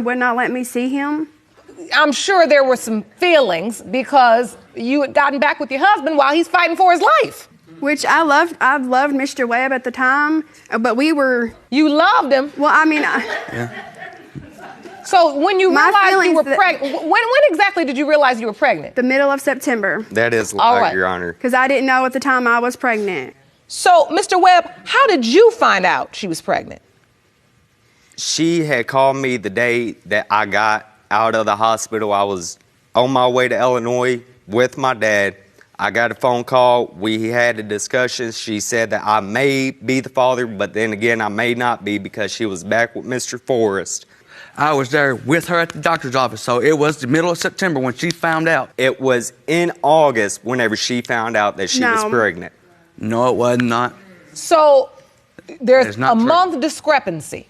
would not let me see him. I'm sure there were some feelings because you had gotten back with your husband while he's fighting for his life. Which I loved Mr. Webb at the time, but we were... You loved him? Well, I mean... Yeah. So when you realized you were pregnant, when exactly did you realize you were pregnant? The middle of September. That is All right, right. Your Honor. Because I didn't know at the time I was pregnant. So, Mr. Webb, how did you find out she was pregnant? She had called me the day that I got out of the hospital. I was on my way to Illinois with my dad. I got a phone call. We had a discussion. She said that I may be the father, but then again, I may not be because she was back with Mr. Forrest. I was there with her at the doctor's office, so it was the middle of September when she found out. It was in August whenever she found out that she was pregnant. No, it was not. So there's a true. month discrepancy.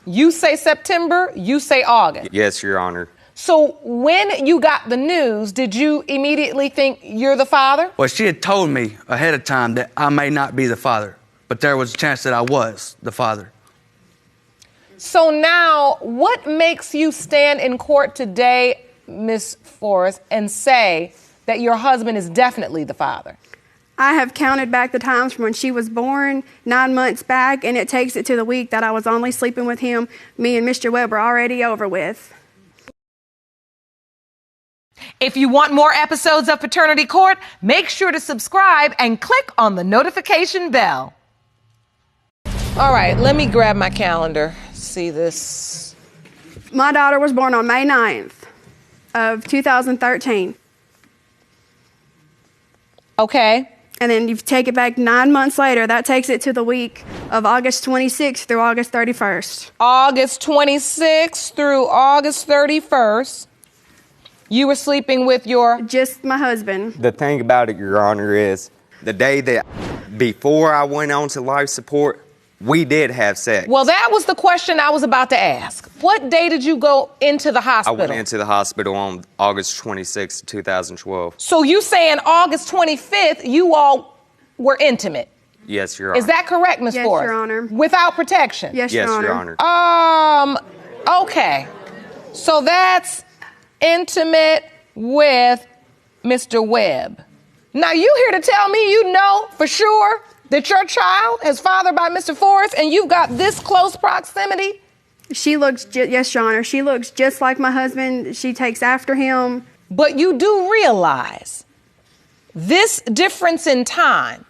You say September, you say August. Yes, Your Honor. So when you got the news, did you immediately think you're the father? Well, she had told me ahead of time that I may not be the father, but there was a chance that I was the father. So now, what makes you stand in court today, Ms. Forrest, and say that your husband is definitely the father? I have counted back the times from when she was born, 9 months back, and it takes it to the week that I was only sleeping with him. Me and Mr. Webb were already over with. If you want more episodes of Paternity Court, make sure to subscribe and click on the notification bell. All right, let me grab my calendar. See this. My daughter was born on May 9th of 2013. Okay. And then you take it back 9 months later, that takes it to the week of August 26th through August 31st. August 26th through August 31st, you were sleeping with your... Just my husband. The thing about it, Your Honor, is the day that before I went on to life support, we did have sex. Well, that was the question I was about to ask. What day did you go into the hospital? I went into the hospital on August 26th, 2012. So you saying August 25th, you all were intimate? Yes, Your Honor. Is that correct, Ms. Forrest? Yes, Your Honor. Without protection? Yes, Yes, Your Honor. Your Honor. Okay. So that's intimate with Mr. Webb. Now you here to tell me you know for sure that your child is fathered by Mr. Forrest and you've got this close proximity? She looks, yes, Your Honor. She looks just like my husband. She takes after him. But you do realize this difference in time,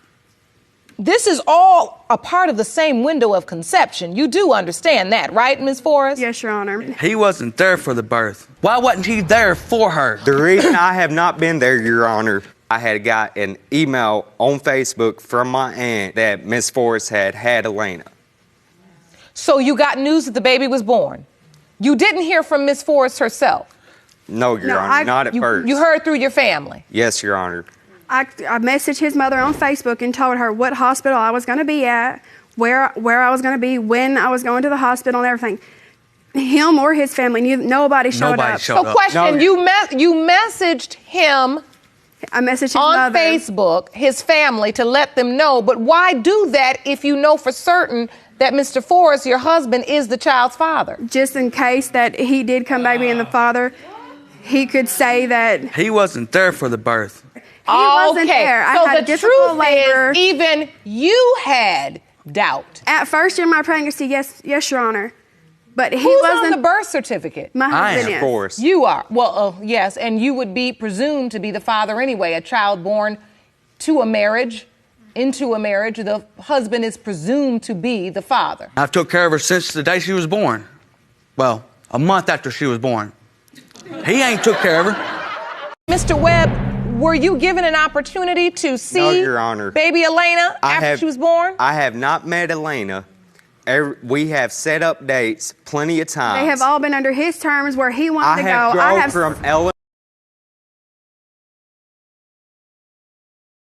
this is all a part of the same window of conception. You do understand that, right, Ms. Forrest? Yes, Your Honor. He wasn't there for the birth. Why wasn't he there for her? The reason I have not been there, Your Honor, I had got an email on Facebook from my aunt that Miss Forrest had Elena. So you got news that the baby was born. You didn't hear from Miss Forrest herself. No, Your Honor, not at first. You heard through your family. Yes, Your Honor. I messaged his mother on Facebook and told her what hospital I was going to be at, where I was going to be, when I was going to the hospital and everything. Him or his family, nobody showed up. So question, you messaged him I messaged his on mother. Facebook, his family, to let them know. But why do that if you know for certain that Mr. Forrest, your husband, is the child's father? Just in case that he did come back being the father, he could say that... He wasn't there for the birth. He wasn't there. I had the difficult truth labor. is, even you had doubt. At first in my pregnancy, yes, Your Honor. But he Who's wasn't... on the birth certificate? My husband is. Of course. You are. Well, yes, and you would be presumed to be the father anyway. A child born to a marriage, into a marriage, the husband is presumed to be the father. I've took care of her since the day she was born. Well, a month after she was born. He ain't took care of her. Mr. Webb, were you given an opportunity to see No, Your Honor. baby Elena after she was born? I have not met Elena. We have set up dates plenty of times. They have all been under his terms where he wanted to go. I have drove from Illinois